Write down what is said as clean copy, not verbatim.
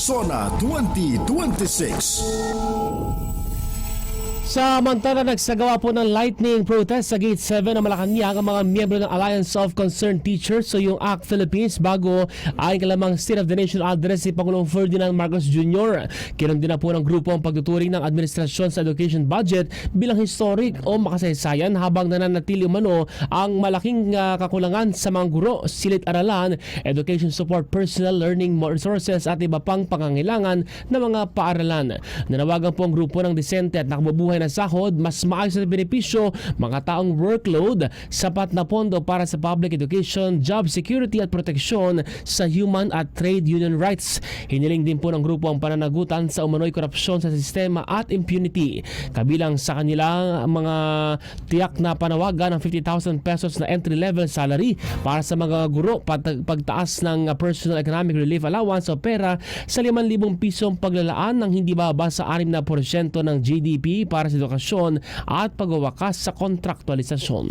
SONA 2026. Samantala, nagsagawa po ng lightning protest sa Gate 7 ng Malacanang ang mga miyembro ng Alliance of Concerned Teachers o yung ACT Philippines bago ay kalamang State of the Nation address si Pangulong Ferdinand Marcos Jr. Kinundi na po ng grupo ang pagtuturing ng administrasyon sa education budget bilang historic o makasaysayan habang nananatili umano ang malaking kakulangan sa mga guro, silid-aralan, education support personnel, learning resources at iba pang pangangailangan ng mga paaralan. Nanawagan po ang grupo ng disente at nakabubuhay na sahod, mas maayos na benepisyo, mga taong workload, sapat na pondo para sa public education, job security at proteksyon sa human at trade union rights. Hiniling din po ng grupo ang pananagutan sa umano'y korupsyon sa sistema at impunity. Kabilang sa kanilang mga tiyak na panawagan ng 50,000 pesos na entry-level salary para sa mga guro, pagtaas ng personal economic relief allowance o pera sa 5,000 pisong paglalaan ng hindi bababa sa 6% ng GDP para sa edukasyon at pagwawakas sa kontraktualisasyon.